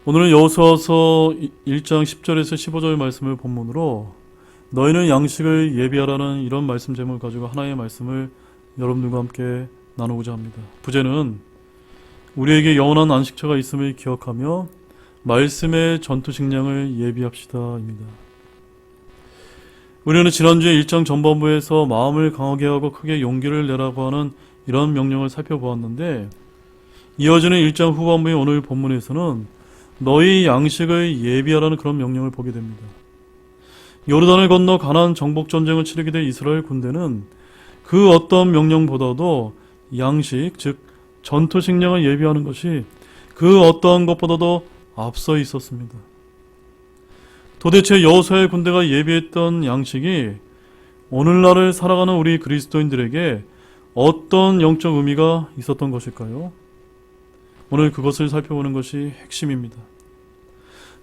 오늘은 여호수아서 1장 10절에서 15절 말씀을 본문으로 너희는 양식을 예비하라는 이런 말씀 제목을 가지고 하나의 말씀을 여러분들과 함께 나누고자 합니다. 부제는 우리에게 영원한 안식처가 있음을 기억하며 말씀의 전투 식량을 예비합시다입니다. 우리는 지난주에 1장 전반부에서 마음을 강하게 하고 크게 용기를 내라고 하는 이런 명령을 살펴보았는데, 이어지는 1장 후반부의 오늘 본문에서는 너희 양식을 예비하라는 그런 명령을 보게 됩니다. 요르단을 건너 가나안 정복 전쟁을 치르게 된 이스라엘 군대는 그 어떤 명령보다도 양식, 즉 전투 식량을 예비하는 것이 그 어떠한 것보다도 앞서 있었습니다. 도대체 여호수아의 군대가 예비했던 양식이 오늘날을 살아가는 우리 그리스도인들에게 어떤 영적 의미가 있었던 것일까요? 오늘 그것을 살펴보는 것이 핵심입니다.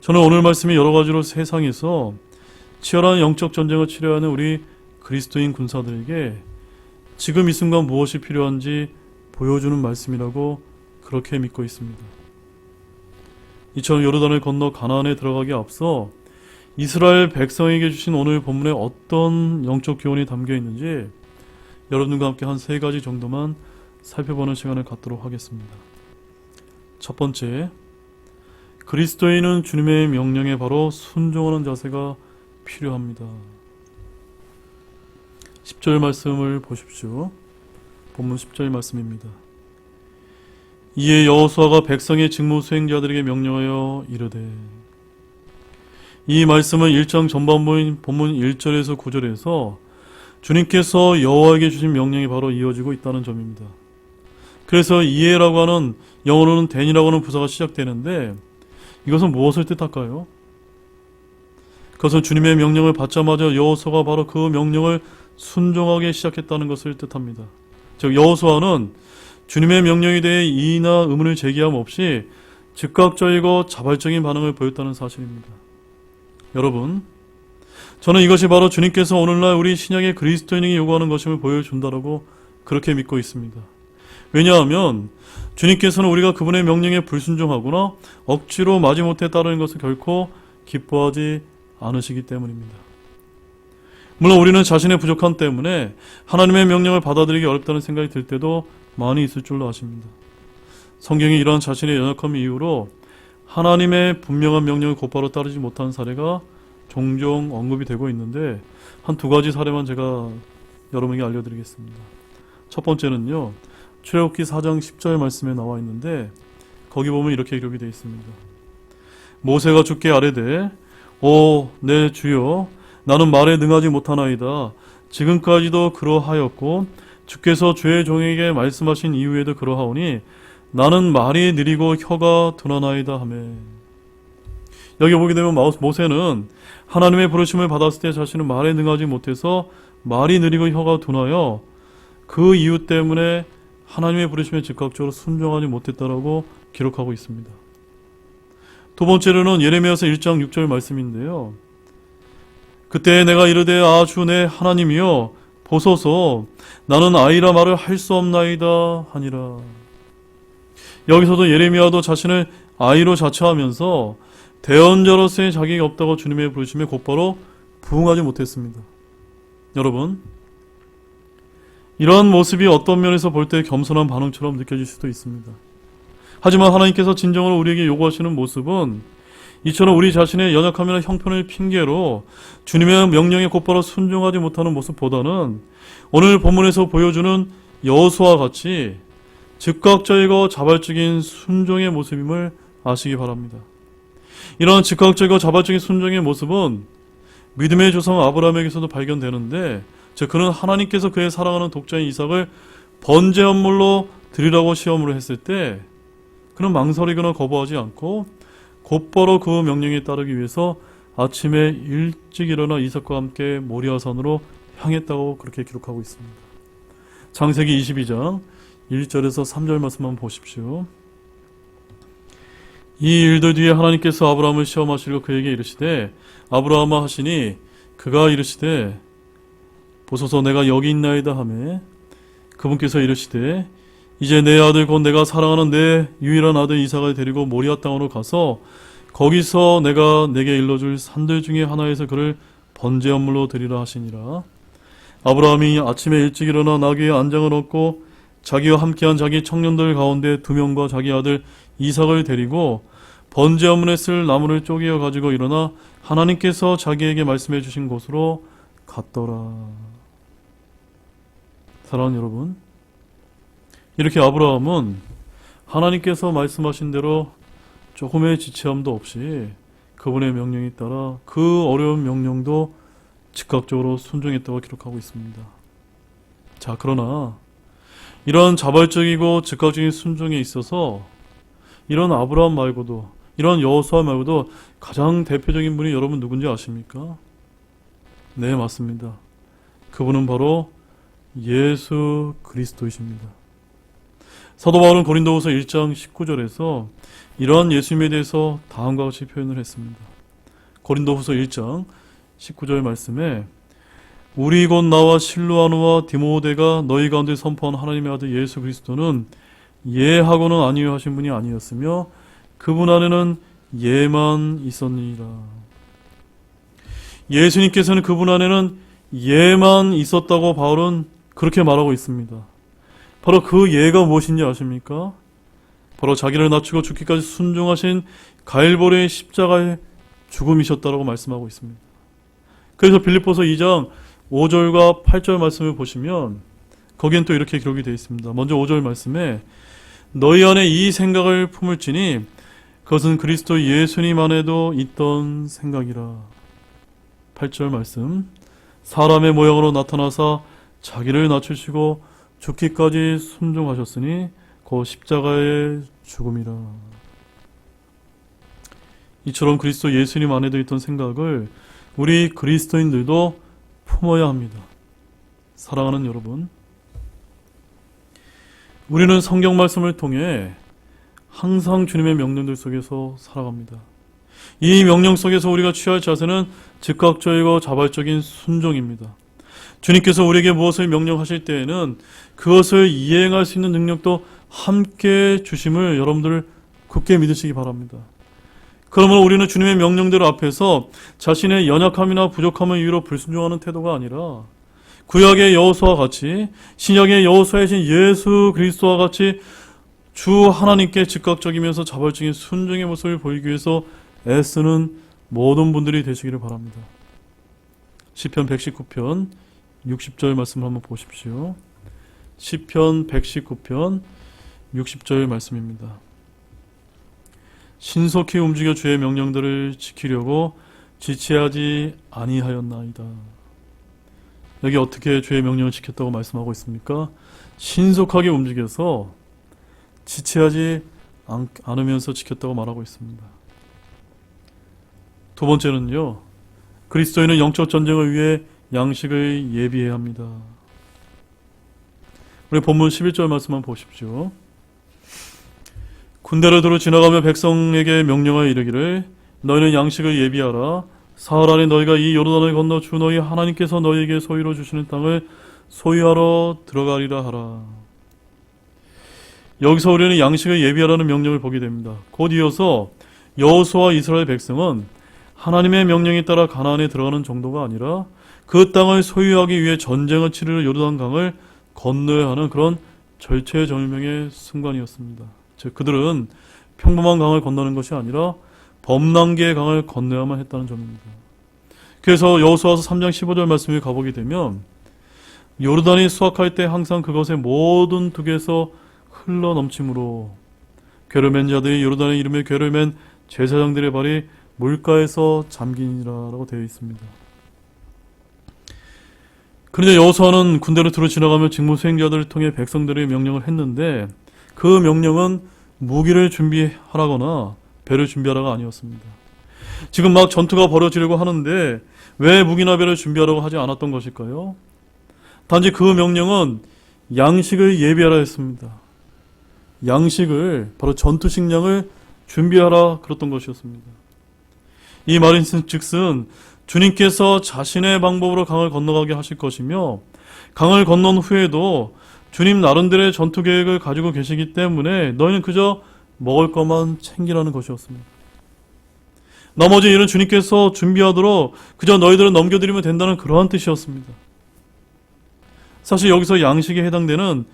저는 오늘 말씀이 여러 가지로 세상에서 치열한 영적 전쟁을 치러야 하는 우리 그리스도인 군사들에게 지금 이 순간 무엇이 필요한지 보여주는 말씀이라고 그렇게 믿고 있습니다. 이처럼 요르단을 건너 가나안에 들어가기 앞서 이스라엘 백성에게 주신 오늘 본문에 어떤 영적 교훈이 담겨 있는지 여러분과 함께 한 3가지 정도만 살펴보는 시간을 갖도록 하겠습니다. 첫 번째, 그리스도인은 주님의 명령에 바로 순종하는 자세가 필요합니다. 10절 말씀을 보십시오. 본문 10절 말씀입니다. 이에 여호수아가 백성의 직무 수행자들에게 명령하여 이르되, 이 말씀은 1장 전반부인 본문 1절에서 9절에서 주님께서 여호와에게 주신 명령이 바로 이어지고 있다는 점입니다. 그래서 이에라고 하는 영어로는 then이라고 하는 부사가 시작되는데, 이것은 무엇을 뜻할까요? 그것은 주님의 명령을 받자마자 여호수아가 바로 그 명령을 순종하게 시작했다는 것을 뜻합니다. 즉 여호수아는 주님의 명령에 대해 이의나 의문을 제기함 없이 즉각적이고 자발적인 반응을 보였다는 사실입니다. 여러분, 저는 이것이 바로 주님께서 오늘날 우리 신약의 그리스도인에게 요구하는 것임을 보여준다라고 그렇게 믿고 있습니다. 왜냐하면 주님께서는 우리가 그분의 명령에 불순종하거나 억지로 마지못해 따르는 것을 결코 기뻐하지 않으시기 때문입니다. 물론 우리는 자신의 부족함 때문에 하나님의 명령을 받아들이기 어렵다는 생각이 들 때도 많이 있을 줄로 아십니다. 성경이 이러한 자신의 연약함 이유로 하나님의 분명한 명령을 곧바로 따르지 못한 사례가 종종 언급이 되고 있는데, 한 2가지 사례만 제가 여러분에게 알려드리겠습니다. 첫 번째는요, 출애굽기 4장 10절 말씀에 나와 있는데, 거기 보면 이렇게 기록이 되어 있습니다. 모세가 주께 아뢰되, 오 내 주여, 나는 말에 능하지 못하나이다. 지금까지도 그러하였고 주께서 주의 종에게 말씀하신 이후에도 그러하오니 나는 말이 느리고 혀가 둔하나이다 하매. 여기 보게 되면 모세는 하나님의 부르심을 받았을 때 자신은 말에 능하지 못해서 말이 느리고 혀가 둔하여 그 이유 때문에 하나님의 부르심에 즉각적으로 순종하지 못했다라고 기록하고 있습니다. 두 번째로는 예레미야서 1장 6절 말씀인데요. 그때 내가 이르되 아 주 내 하나님이여 보소서 나는 아이라 말을 할 수 없나이다 하니라. 여기서도 예레미야도 자신을 아이로 자처하면서 대언자로서의 자격이 없다고 주님의 부르심에 곧바로 부응하지 못했습니다. 여러분, 이러한 모습이 어떤 면에서 볼 때 겸손한 반응처럼 느껴질 수도 있습니다. 하지만 하나님께서 진정으로 우리에게 요구하시는 모습은 이처럼 우리 자신의 연약함이나 형편을 핑계로 주님의 명령에 곧바로 순종하지 못하는 모습보다는 오늘 본문에서 보여주는 여호수아와 같이 즉각적이고 자발적인 순종의 모습임을 아시기 바랍니다. 이러한 즉각적이고 자발적인 순종의 모습은 믿음의 조상 아브라함에게서도 발견되는데, 즉 그는 하나님께서 그의 사랑하는 독자인 이삭을 번제 헌물로 드리라고 시험을 했을 때 그는 망설이거나 거부하지 않고 곧바로 그 명령에 따르기 위해서 아침에 일찍 일어나 이삭과 함께 모리아산으로 향했다고 그렇게 기록하고 있습니다. 창세기 22장 1절에서 3절 말씀만 보십시오. 이 일들 뒤에 하나님께서 아브라함을 시험하시려 그에게 이르시되 아브라함아 하시니 그가 이르시되 보소서 내가 여기 있나이다 하매 그분께서 이르시되 이제 내 아들 곧 내가 사랑하는 내 유일한 아들 이삭을 데리고 모리아 땅으로 가서 거기서 내가 내게 일러줄 산들 중에 하나에서 그를 번제물로 드리라 하시니라. 아브라함이 아침에 일찍 일어나 나귀의 안장을 얻고 자기와 함께한 자기 청년들 가운데 2명과 자기 아들 이삭을 데리고 번제물에 쓸 나무를 쪼개어 가지고 일어나 하나님께서 자기에게 말씀해 주신 곳으로 갔더라. 사랑하는 여러분, 이렇게 아브라함은 하나님께서 말씀하신 대로 조금의 지체함도 없이 그분의 명령에 따라 그 어려운 명령도 즉각적으로 순종했다고 기록하고 있습니다. 자, 그러나 이런 자발적이고 즉각적인 순종에 있어서 이런 아브라함 말고도, 이런 여호수아 말고도 가장 대표적인 분이 여러분 누군지 아십니까? 네, 맞습니다. 그분은 바로 예수 그리스도이십니다. 사도 바울은 고린도후서 1장 19절에서 이러한 예수님에 대해서 다음과 같이 표현을 했습니다. 고린도후서 1장 19절 말씀에 우리 곧 나와 실루아누와 디모데가 너희 가운데 선포한 하나님의 아들 예수 그리스도는 예하고는 아니요 하신 분이 아니었으며 그분 안에는 예만 있었느니라. 예수님께서는 그분 안에는 예만 있었다고 바울은 그렇게 말하고 있습니다. 바로 그 예가 무엇인지 아십니까? 바로 자기를 낮추고 죽기까지 순종하신 갈보리의 십자가의 죽음이셨다라고 말씀하고 있습니다. 그래서 빌립보서 2장 5절과 8절 말씀을 보시면 거기엔 또 이렇게 기록이 되어 있습니다. 먼저 5절 말씀에 너희 안에 이 생각을 품을지니 그것은 그리스도 예수님 안에도 있던 생각이라. 8절 말씀 사람의 모양으로 나타나사 자기를 낮추시고 죽기까지 순종하셨으니 그 십자가의 죽음이라. 이처럼 그리스도 예수님 안에도 있던 생각을 우리 그리스도인들도 품어야 합니다. 사랑하는 여러분, 우리는 성경 말씀을 통해 항상 주님의 명령들 속에서 살아갑니다. 이 명령 속에서 우리가 취할 자세는 즉각적이고 자발적인 순종입니다. 주님께서 우리에게 무엇을 명령하실 때에는 그것을 이행할 수 있는 능력도 함께 주심을 여러분들 굳게 믿으시기 바랍니다. 그러므로 우리는 주님의 명령들 앞에서 자신의 연약함이나 부족함을 이유로 불순종하는 태도가 아니라 구약의 여호수아와 같이 신약의 여호수아이신 예수 그리스도와 같이 주 하나님께 즉각적이면서 자발적인 순종의 모습을 보이기 위해서 애쓰는 모든 분들이 되시기를 바랍니다. 시편 119편 60절 말씀을 한번 보십시오. 시편 119편 60절 말씀입니다. 신속히 움직여 주의 명령들을 지키려고 지체하지 아니하였나이다. 여기 어떻게 주의 명령을 지켰다고 말씀하고 있습니까? 신속하게 움직여서 지체하지 않으면서 지켰다고 말하고 있습니다. 두 번째는요, 그리스도인은 영적 전쟁을 위해 양식을 예비해야 합니다. 우리 본문 11절 말씀만 보십시오. 군대를 두루 지나가며 백성에게 명령하여 이르기를 너희는 양식을 예비하라. 사흘 안에 너희가 이 요르단을 건너 주 너희 하나님께서 너희에게 소유로 주시는 땅을 소유하러 들어가리라 하라. 여기서 우리는 양식을 예비하라는 명령을 보게 됩니다. 곧 이어서 여호수아와 이스라엘 백성은 하나님의 명령에 따라 가나안에 들어가는 정도가 아니라 그 땅을 소유하기 위해 전쟁을 치르러 요르단강을 건너야 하는 그런 절체절명의 순간이었습니다. 즉 그들은 평범한 강을 건너는 것이 아니라 범람계의 강을 건너야만 했다는 점입니다. 그래서 여호수아서 3장 15절 말씀을 가보게 되면 요르단이 수확할 때 항상 그것의 모든 둑에서 흘러 넘침으로 괴를 맨 자들이 요르단의 이름에 괴를 맨 제사장들의 발이 물가에서 잠기니라라고 되어 있습니다. 그런데 여호수아는 군대를 두루 지나가며 직무 수행자들을 통해 백성들의 명령을 했는데 그 명령은 무기를 준비하라거나 배를 준비하라가 아니었습니다. 지금 막 전투가 벌어지려고 하는데 왜 무기나 배를 준비하라고 하지 않았던 것일까요? 단지 그 명령은 양식을 예비하라 했습니다. 양식을, 바로 전투 식량을 준비하라 그랬던 것이었습니다. 이 말인 즉슨 주님께서 자신의 방법으로 강을 건너가게 하실 것이며 강을 건넌 후에도 주님 나름대로의 전투 계획을 가지고 계시기 때문에 너희는 그저 먹을 것만 챙기라는 것이었습니다. 나머지 일은 주님께서 준비하도록 그저 너희들은 넘겨드리면 된다는 그러한 뜻이었습니다. 사실 여기서 양식에 해당되는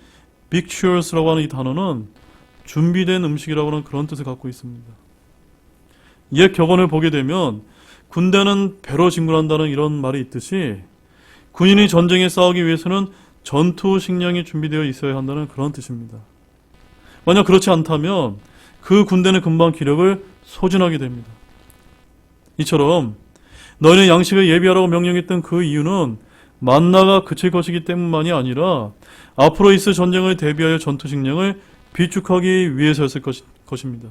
victuals라고 하는 이 단어는 준비된 음식이라고 하는 그런 뜻을 갖고 있습니다. 옛 격언을 보게 되면 군대는 배로 진군한다는 이런 말이 있듯이 군인이 전쟁에 싸우기 위해서는 전투 식량이 준비되어 있어야 한다는 그런 뜻입니다. 만약 그렇지 않다면 그 군대는 금방 기력을 소진하게 됩니다. 이처럼 너희는 양식을 예비하라고 명령했던 그 이유는 만나가 그칠 것이기 때문만이 아니라 앞으로 있을 전쟁을 대비하여 전투 식량을 비축하기 위해서였을 것입니다.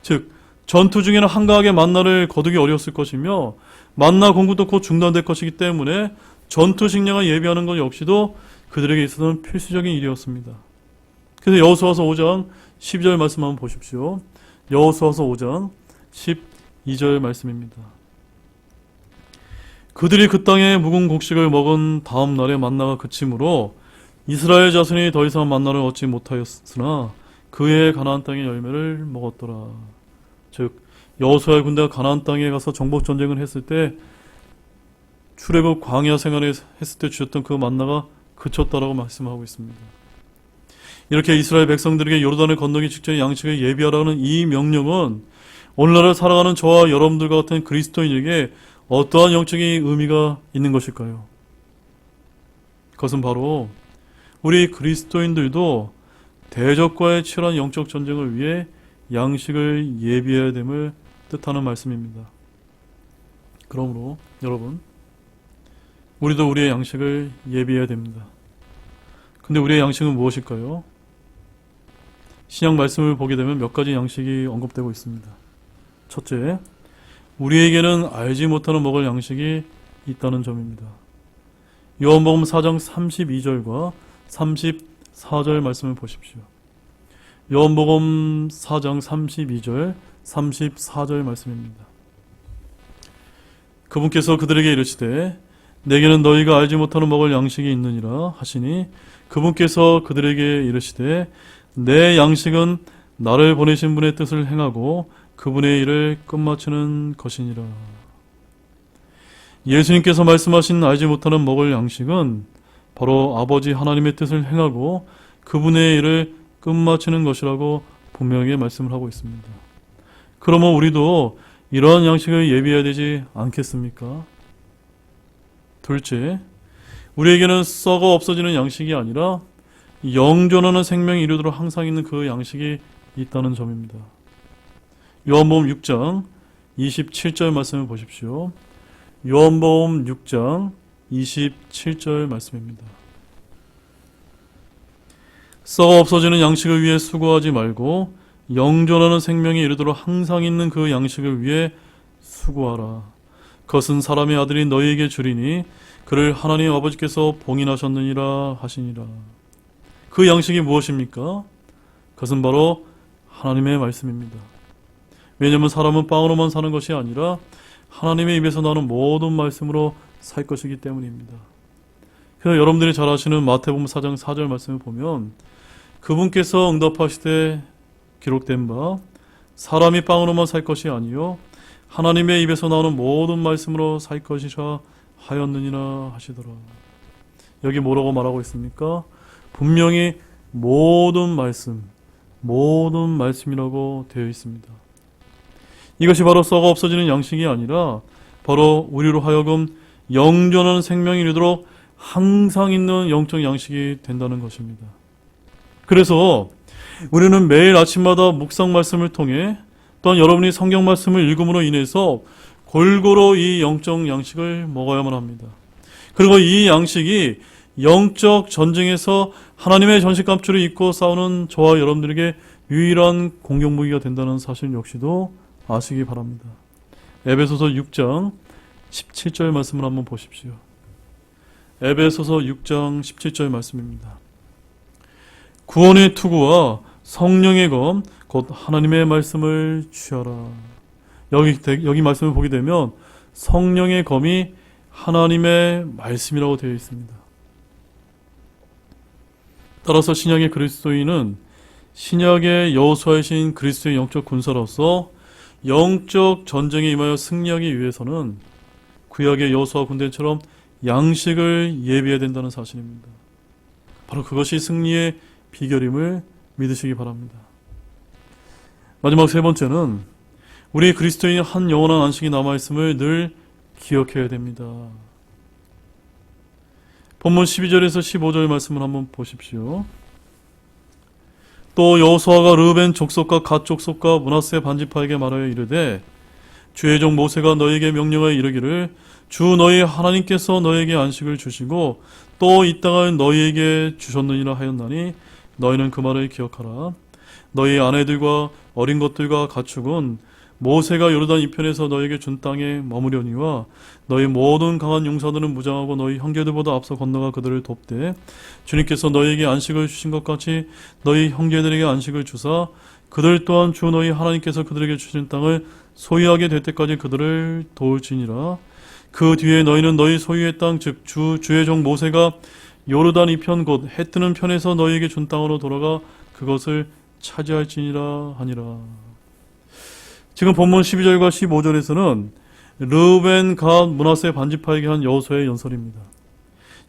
즉 전투 중에는 한가하게 만나를 거두기 어려웠을 것이며 만나 공급도 곧 중단될 것이기 때문에 전투 식량을 예비하는 것 역시도 그들에게 있어서는 필수적인 일이었습니다. 그래서 여호수아서 5장 12절 말씀 한번 보십시오. 여호수아서 5장 12절 말씀입니다. 그들이 그 땅에 묵은 곡식을 먹은 다음 날에 만나가 그치므로 이스라엘 자손이 더 이상 만나를 얻지 못하였으나 그의 가나안 땅의 열매를 먹었더라. 즉 여호수아의 군대가 가나안 땅에 가서 정복 전쟁을 했을 때 출애굽 광야 생활을 했을 때 주셨던 그 만나가 그쳤다라고 말씀하고 있습니다. 이렇게 이스라엘 백성들에게 요르단을 건너기 직전에 양식을 예비하라는 이 명령은 오늘날을 살아가는 저와 여러분들과 같은 그리스도인에게 어떠한 영적인 의미가 있는 것일까요? 그것은 바로 우리 그리스도인들도 대적과의 치열한 영적 전쟁을 위해 양식을 예비해야 됨을 뜻하는 말씀입니다. 그러므로 여러분, 우리도 우리의 양식을 예비해야 됩니다. 근데 우리의 양식은 무엇일까요? 신약 말씀을 보게 되면 몇 가지 양식이 언급되고 있습니다. 첫째, 우리에게는 알지 못하는 먹을 양식이 있다는 점입니다. 요한복음 4장 32절과 34절 말씀을 보십시오. 요한복음 4장 32절, 34절 말씀입니다. 그분께서 그들에게 이르시되 내게는 너희가 알지 못하는 먹을 양식이 있느니라 하시니 그분께서 그들에게 이르시되 내 양식은 나를 보내신 분의 뜻을 행하고 그분의 일을 끝마치는 것이니라. 예수님께서 말씀하신 알지 못하는 먹을 양식은 바로 아버지 하나님의 뜻을 행하고 그분의 일을 끝마치는 것이라고 분명히 말씀을 하고 있습니다. 그러면 우리도 이러한 양식을 예비해야 되지 않겠습니까? 둘째, 우리에게는 썩어 없어지는 양식이 아니라 영존하는 생명이 이르도록 항상 있는 그 양식이 있다는 점입니다. 요한복음 6장 27절 말씀을 보십시오. 요한복음 6장 27절 말씀입니다. 썩어 없어지는 양식을 위해 수고하지 말고 영존하는 생명이 이르도록 항상 있는 그 양식을 위해 수고하라. 그것은 사람의 아들이 너희에게 주리니 그를 하나님 아버지께서 봉인하셨느니라 하시니라. 그 양식이 무엇입니까? 그것은 바로 하나님의 말씀입니다. 왜냐하면 사람은 빵으로만 사는 것이 아니라 하나님의 입에서 나오는 모든 말씀으로 살 것이기 때문입니다. 그래서 여러분들이 잘 아시는 마태복음 4장 4절 말씀을 보면 그분께서 응답하시되 기록된 바 사람이 빵으로만 살 것이 아니요 하나님의 입에서 나오는 모든 말씀으로 살 것이라 하였느니라 하시더라. 여기 뭐라고 말하고 있습니까? 분명히 모든 말씀이라고 되어 있습니다. 이것이 바로 썩어 없어지는 양식이 아니라 바로 우리로 하여금 영존하는 생명이 이르도록 항상 있는 영적 양식이 된다는 것입니다. 그래서 우리는 매일 아침마다 묵상 말씀을 통해 또한 여러분이 성경 말씀을 읽음으로 인해서 골고루 이 영적 양식을 먹어야만 합니다. 그리고 이 양식이 영적 전쟁에서 하나님의 전식감추를 입고 싸우는 저와 여러분들에게 유일한 공격무기가 된다는 사실 역시도 아시기 바랍니다. 에베소서 6장 17절 말씀을 한번 보십시오. 에베소서 6장 17절 말씀입니다. 구원의 투구와 성령의 검 곧 하나님의 말씀을 취하라. 여기 말씀을 보게 되면 성령의 검이 하나님의 말씀이라고 되어 있습니다. 따라서 신약의 그리스도인은 신약의 여호수아이신 그리스도의 영적 군사로서 영적 전쟁에 임하여 승리하기 위해서는 구약의 여호수아 군대처럼 양식을 예비해야 된다는 사실입니다. 바로 그것이 승리의 비결임을 믿으시기 바랍니다. 마지막 세 번째는 우리 그리스도인의 한 영원한 안식이 남아있음을 늘 기억해야 됩니다. 본문 12절에서 15절 말씀을 한번 보십시오. 또 여호수아가 르우벤 족속과 갓 족속과 므낫세 반지파에게 말하여 이르되 주의 종 모세가 너희에게 명령하여 이르기를 주 너희 하나님께서 너희에게 안식을 주시고 또 이 땅을 너희에게 주셨느니라 하였나니 너희는 그 말을 기억하라. 너희 아내들과 어린 것들과 가축은 모세가 요르단 이편에서 너희에게 준 땅에 머무려니와 너희 모든 강한 용사들은 무장하고 너희 형제들보다 앞서 건너가 그들을 돕되 주님께서 너희에게 안식을 주신 것 같이 너희 형제들에게 안식을 주사 그들 또한 주 너희 하나님께서 그들에게 주신 땅을 소유하게 될 때까지 그들을 도울지니라. 그 뒤에 너희는 너희 소유의 땅 즉 주의 종 모세가 요르단 이편 곧 해 뜨는 편에서 너희에게 준 땅으로 돌아가 그것을 차지할지니라 하니라. 지금 본문 12절과 15절에서는 르우벤, 갓, 므낫세 반지파에게 한 여호수아의 연설입니다.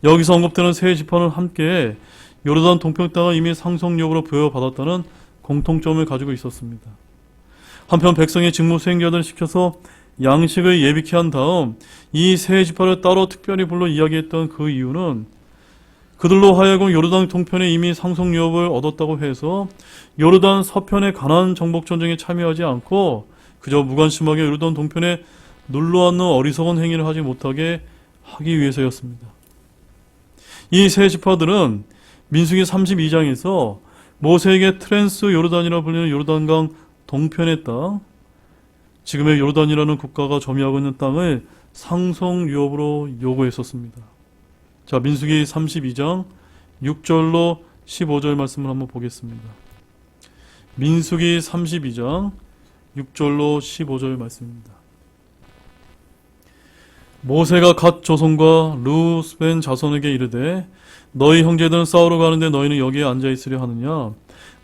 여기서 언급되는 세 지파는 함께 요르단 동편 땅을 이미 상속력으로 부여받았다는 공통점을 가지고 있었습니다. 한편 백성의 직무 수행자들을 시켜서 양식을 예비케 한 다음 이 세 지파를 따로 특별히 불러 이야기했던 그 이유는 그들로 하여금 요르단 동편에 이미 상속유업을 얻었다고 해서 요르단 서편의 가나안 정복 전쟁에 참여하지 않고 그저 무관심하게 요르단 동편에 눌러앉는 어리석은 행위를 하지 못하게 하기 위해서였습니다. 이 세 지파들은 민수기 32장에서 모세에게 트랜스 요르단이라 불리는 요르단강 동편의 땅, 지금의 요르단이라는 국가가 점유하고 있는 땅을 상속유업으로 요구했었습니다. 자, 민수기 32장 6절로 15절 말씀을 한번 보겠습니다. 민수기 32장 6절로 15절 말씀입니다. 모세가 갓 조손과 르우벤 자손에게 이르되 너희 형제들은 싸우러 가는데 너희는 여기에 앉아있으려 하느냐?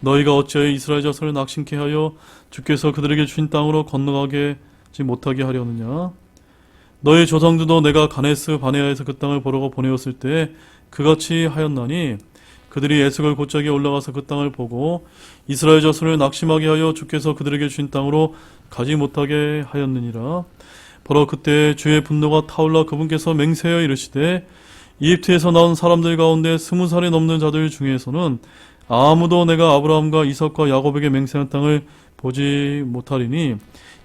너희가 어찌하여 이스라엘 자손을 낙심케 하여 주께서 그들에게 주신 땅으로 건너가지 못하게 하려느냐? 너희 조상들도 내가 가네스 바네아에서 그 땅을 보러 보내었을 때 그같이 하였나니 그들이 에스걸 곧자기에 올라가서 그 땅을 보고 이스라엘 자손을 낙심하게 하여 주께서 그들에게 주신 땅으로 가지 못하게 하였느니라. 바로 그때 주의 분노가 타올라 그분께서 맹세하여 이르시되 이집트에서 나온 사람들 가운데 20살이 넘는 자들 중에서는 아무도 내가 아브라함과 이삭과 야곱에게 맹세한 땅을 보지 못하리니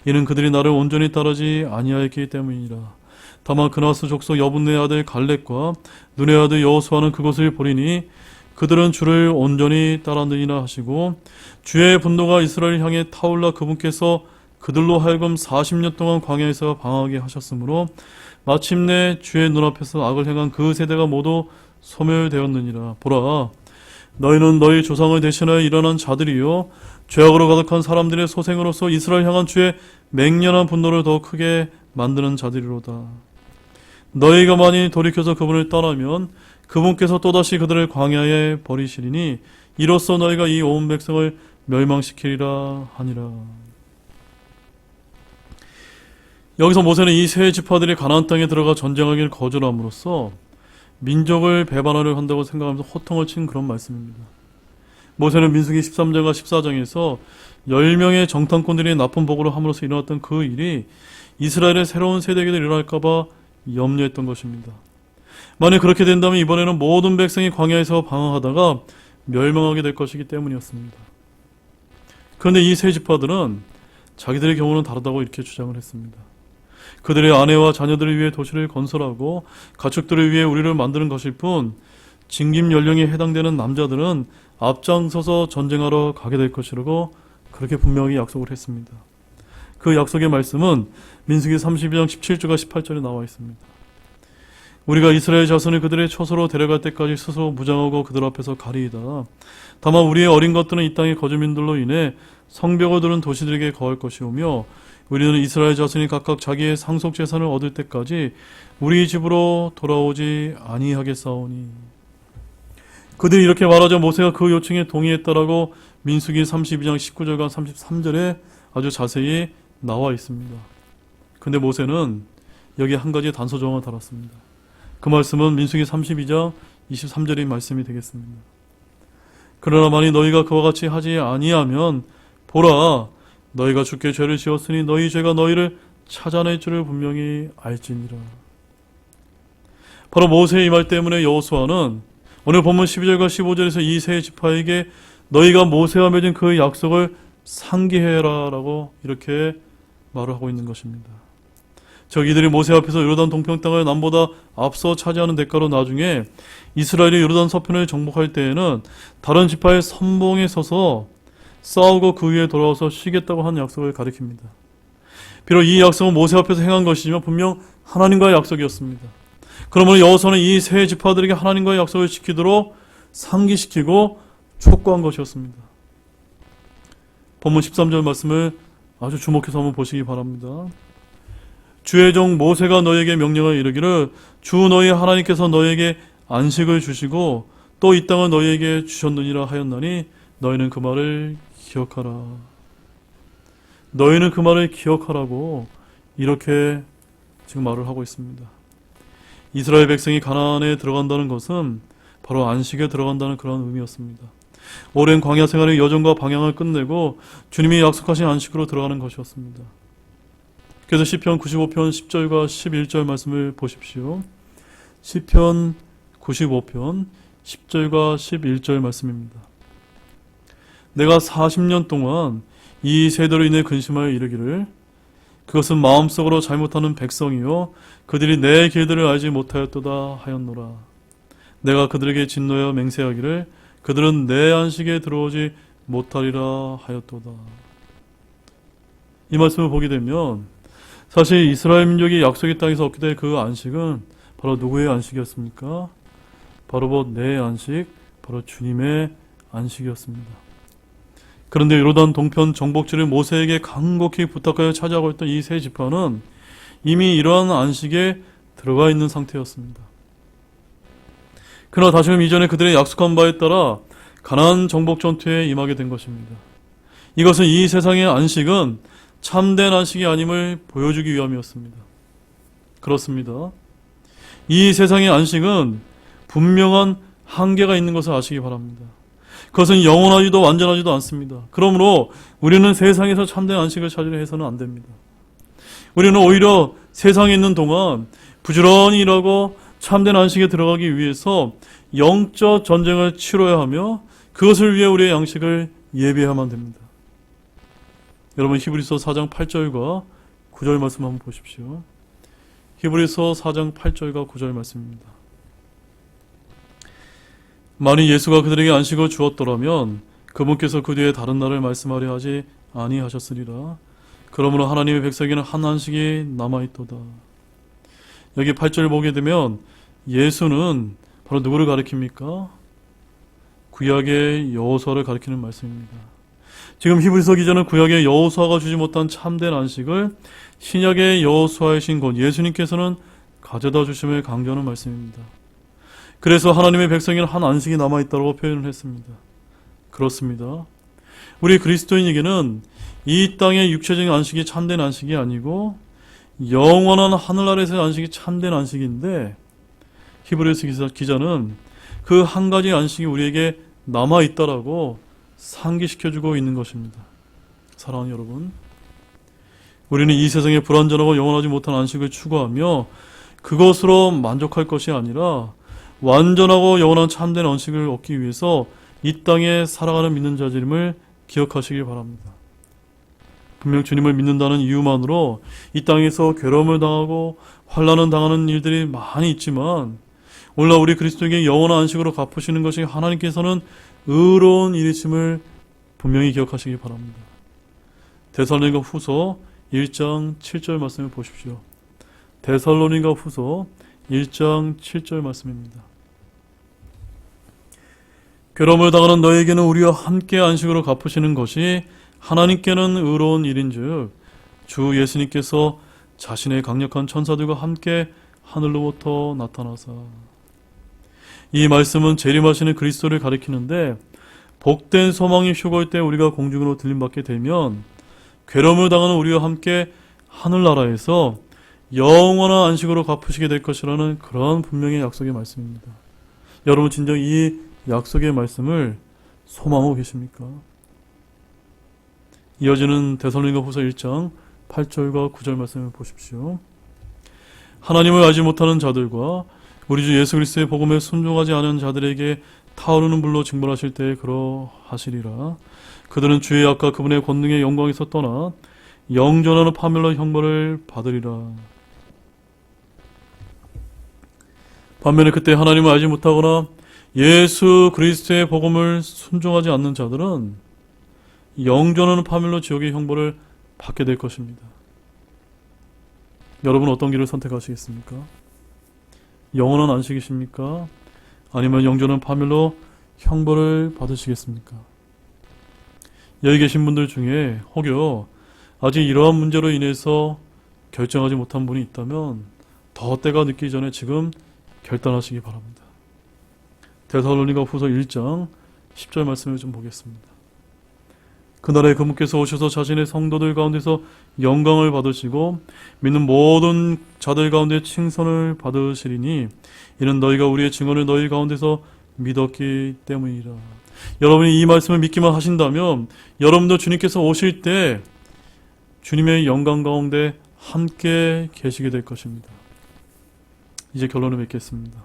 이는 그들이 나를 온전히 따르지 아니하였기 때문이라. 다만 그나스 족속 여분네 아들 갈렙과 눈의 아들 여호수아는 그것을 보리니 그들은 주를 온전히 따랐느니라 하시고 주의 분노가 이스라엘 향해 타올라 그분께서 그들로 하여금 40년 동안 광야에서 방황하게 하셨으므로 마침내 주의 눈앞에서 악을 행한 그 세대가 모두 소멸되었느니라. 보라, 너희는 너희 조상을 대신하여 일어난 자들이요 죄악으로 가득한 사람들의 소생으로서 이스라엘 향한 주의 맹렬한 분노를 더 크게 만드는 자들이로다. 너희가 만일 돌이켜서 그분을 떠나면 그분께서 또다시 그들을 광야에 버리시리니 이로써 너희가 이 온 백성을 멸망시키리라 하니라. 여기서 모세는 이 세 지파들이 가나안 땅에 들어가 전쟁하기를 거절함으로써 민족을 배반하려 한다고 생각하면서 호통을 친 그런 말씀입니다. 모세는 민수기 13장과 14장에서 10명의 정탐꾼들이 나쁜 복으로 함으로써 일어났던 그 일이 이스라엘의 새로운 세대에게 일어날까 봐 염려했던 것입니다. 만약 그렇게 된다면 이번에는 모든 백성이 광야에서 방황하다가 멸망하게 될 것이기 때문이었습니다. 그런데 이 세 지파들은 자기들의 경우는 다르다고 이렇게 주장을 했습니다. 그들의 아내와 자녀들을 위해 도시를 건설하고 가축들을 위해 우리를 만드는 것일 뿐 징김 연령에 해당되는 남자들은 앞장서서 전쟁하러 가게 될 것이라고 그렇게 분명히 약속을 했습니다. 그 약속의 말씀은 민수기 32장 17절과 18절에 나와 있습니다. 우리가 이스라엘 자손을 그들의 초소로 데려갈 때까지 스스로 무장하고 그들 앞에서 가리이다. 다만 우리의 어린 것들은 이 땅의 거주민들로 인해 성벽을 두른 도시들에게 거할 것이오며 우리는 이스라엘 자손이 각각 자기의 상속 재산을 얻을 때까지 우리 집으로 돌아오지 아니하겠사오니. 그들이 이렇게 말하자 모세가 그 요청에 동의했다라고 민수기 32장 19절과 33절에 아주 자세히 나와 있습니다. 근데 모세는 여기 한 가지 단서 조항을 달았습니다. 그 말씀은 민수기 32장 23절의 말씀이 되겠습니다. 그러나 만일 너희가 그와 같이 하지 아니하면 보라, 너희가 주께 죄를 지었으니 너희 죄가 너희를 찾아낼 줄을 분명히 알지니라. 바로 모세의 이 말 때문에 여호수아는 오늘 본문 12절과 15절에서 이 세 지파에게 너희가 모세와 맺은 그 약속을 상기해라 라고 이렇게 말을 하고 있는 것입니다. 즉 이들이 모세 앞에서 요르단 동편 땅을 남보다 앞서 차지하는 대가로 나중에 이스라엘이 요르단 서편을 정복할 때에는 다른 지파의 선봉에 서서 싸우고 그 위에 돌아와서 쉬겠다고 하는 약속을 가리킵니다. 비록 이 약속은 모세 앞에서 행한 것이지만 분명 하나님과의 약속이었습니다. 그러므로 여호수아는 이 세 지파들에게 하나님과의 약속을 지키도록 상기시키고 촉구한 것이었습니다. 본문 13절 말씀을 아주 주목해서 한번 보시기 바랍니다. 주의 종 모세가 너에게 명령하여 이르기를 주 너희 하나님께서 너에게 안식을 주시고 또 이 땅을 너희에게 주셨느니라 하였나니 너희는 그 말을 기억하라. 너희는 그 말을 기억하라고 이렇게 지금 말을 하고 있습니다. 이스라엘 백성이 가나안에 들어간다는 것은 바로 안식에 들어간다는 그런 의미였습니다. 오랜 광야 생활의 여정과 방향을 끝내고 주님이 약속하신 안식으로 들어가는 것이었습니다. 그래서 시편 95편 10절과 11절 말씀을 보십시오. 시편 95편 10절과 11절 말씀입니다. 내가 40년 동안 이 세대로 인해 근심하여 이르기를 그것은 마음속으로 잘못하는 백성이요 그들이 내 길들을 알지 못하였도다 하였노라. 내가 그들에게 진노하여 맹세하기를 그들은 내 안식에 들어오지 못하리라 하였도다. 이 말씀을 보게 되면 사실 이스라엘 민족이 약속의 땅에서 얻게 될 그 안식은 바로 누구의 안식이었습니까? 바로 내 안식, 바로 주님의 안식이었습니다. 그런데 요르단 동편 정복지를 모세에게 간곡히 부탁하여 차지하고 있던 이 세 지파는 이미 이러한 안식에 들어가 있는 상태였습니다. 그러나 다시금 이전에 그들의 약속한 바에 따라 가나안 정복 전투에 임하게 된 것입니다. 이것은 이 세상의 안식은 참된 안식이 아님을 보여주기 위함이었습니다. 그렇습니다. 이 세상의 안식은 분명한 한계가 있는 것을 아시기 바랍니다. 그것은 영원하지도 완전하지도 않습니다. 그러므로 우리는 세상에서 참된 안식을 찾으려 해서는 안 됩니다. 우리는 오히려 세상에 있는 동안 부지런히 일하고 참된 안식에 들어가기 위해서 영적 전쟁을 치러야 하며 그것을 위해 우리의 양식을 예비해야만 됩니다. 여러분 히브리서 4장 8절과 9절 말씀 한번 보십시오. 히브리서 4장 8절과 9절 말씀입니다. 만일 예수가 그들에게 안식을 주었더라면 그분께서 그 뒤에 다른 날을 말씀하려 하지 아니하셨으리라. 그러므로 하나님의 백성에게는 한 안식이 남아있도다. 여기 8절을 보게 되면 예수는 바로 누구를 가리킵니까? 구약의 여호수아를 가리키는 말씀입니다. 지금 히브리서 기자는 구약의 여호수아가 주지 못한 참된 안식을 신약의 여호수아이신 곧 예수님께서는 가져다 주심을 강조하는 말씀입니다. 그래서 하나님의 백성에게는 한 안식이 남아있다고 표현을 했습니다. 그렇습니다. 우리 그리스도인에게는 이 땅의 육체적인 안식이 참된 안식이 아니고 영원한 하늘나라에서의 안식이 참된 안식인데 히브리서 기자는 그 한 가지 안식이 우리에게 남아있다라고 상기시켜주고 있는 것입니다. 사랑하는 여러분, 우리는 이 세상에 불완전하고 영원하지 못한 안식을 추구하며 그것으로 만족할 것이 아니라 완전하고 영원한 참된 안식을 얻기 위해서 이 땅에 살아가는 믿는 자들임을 기억하시길 바랍니다. 분명 주님을 믿는다는 이유만으로 이 땅에서 괴로움을 당하고 환난을 당하는 일들이 많이 있지만 오늘날 우리 그리스도에게 영원한 안식으로 갚으시는 것이 하나님께서는 의로운 일이심을 분명히 기억하시기 바랍니다. 데살로니가 후서 1장 7절 말씀을 보십시오. 데살로니가 후서 1장 7절 말씀입니다. 괴로움을 당하는 너에게는 우리와 함께 안식으로 갚으시는 것이 하나님께는 의로운 일인즉 주 예수님께서 자신의 강력한 천사들과 함께 하늘로부터 나타나사. 이 말씀은 재림하시는 그리스도를 가리키는데 복된 소망이 휴거일 때 우리가 공중으로 들림받게 되면 괴로움을 당하는 우리와 함께 하늘나라에서 영원한 안식으로 갚으시게 될 것이라는 그런 분명히 약속의 말씀입니다. 여러분 진정 이 약속의 말씀을 소망하고 계십니까? 이어지는 데살로니가후서 1장 8절과 9절 말씀을 보십시오. 하나님을 알지 못하는 자들과 우리 주 예수 그리스도의 복음에 순종하지 않은 자들에게 타오르는 불로 징벌하실 때에 그러하시리라. 그들은 주의 약과 그분의 권능의 영광에서 떠나 영존하는 파멸로 형벌을 받으리라. 반면에 그때 하나님을 알지 못하거나 예수 그리스도의 복음을 순종하지 않는 자들은 영존하는 파멸로 지옥의 형벌을 받게 될 것입니다. 여러분 어떤 길을 선택하시겠습니까? 영원한 안식이십니까? 아니면 영존한 파멸로 형벌을 받으시겠습니까? 여기 계신 분들 중에 혹여 아직 이러한 문제로 인해서 결정하지 못한 분이 있다면 더 때가 늦기 전에 지금 결단하시기 바랍니다. 데살로니가후서 1장 10절 말씀을 좀 보겠습니다. 그날에 그분께서 오셔서 자신의 성도들 가운데서 영광을 받으시고 믿는 모든 자들 가운데 칭송을 받으시리니 이는 너희가 우리의 증언을 너희 가운데서 믿었기 때문이라. 여러분이 이 말씀을 믿기만 하신다면 여러분도 주님께서 오실 때 주님의 영광 가운데 함께 계시게 될 것입니다. 이제 결론을 맺겠습니다.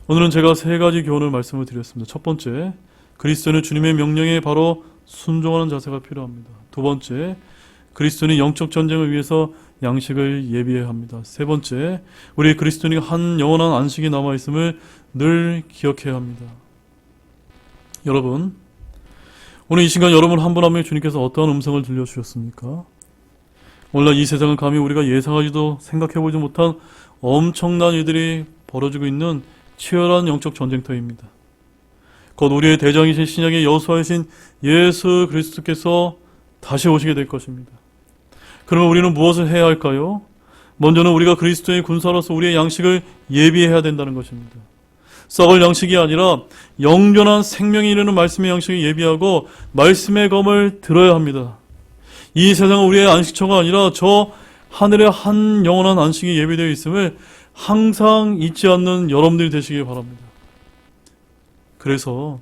오늘은 제가 세 가지 교훈을 말씀을 드렸습니다. 첫 번째, 그리스도는 주님의 명령에 바로 순종하는 자세가 필요합니다. 두 번째, 그리스도는 영적 전쟁을 위해서 양식을 예비해야 합니다. 세 번째, 우리 그리스도인이 한 영원한 안식이 남아있음을 늘 기억해야 합니다. 여러분, 오늘 이 시간 여러분 한 분 한 명의 주님께서 어떠한 음성을 들려주셨습니까? 오늘날 이 세상은 감히 우리가 예상하지도 생각해보지 못한 엄청난 일들이 벌어지고 있는 치열한 영적 전쟁터입니다. 곧 우리의 대장이신 신약의 여수하신 예수 그리스도께서 다시 오시게 될 것입니다. 그러면 우리는 무엇을 해야 할까요? 먼저는 우리가 그리스도의 군사로서 우리의 양식을 예비해야 된다는 것입니다. 썩을 양식이 아니라 영존한 생명이 이르는 말씀의 양식을 예비하고 말씀의 검을 들어야 합니다. 이 세상은 우리의 안식처가 아니라 저 하늘의 한 영원한 안식이 예비되어 있음을 항상 잊지 않는 여러분들이 되시길 바랍니다. 그래서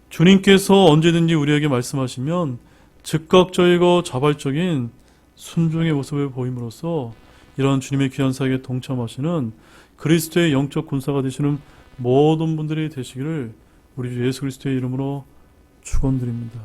주님께서 언제든지 우리에게 말씀하시면 즉각적이고 자발적인 순종의 모습을 보임으로써 이러한 주님의 귀한 사역에 동참하시는 그리스도의 영적 군사가 되시는 모든 분들이 되시기를 우리 주 예수 그리스도의 이름으로 축원드립니다.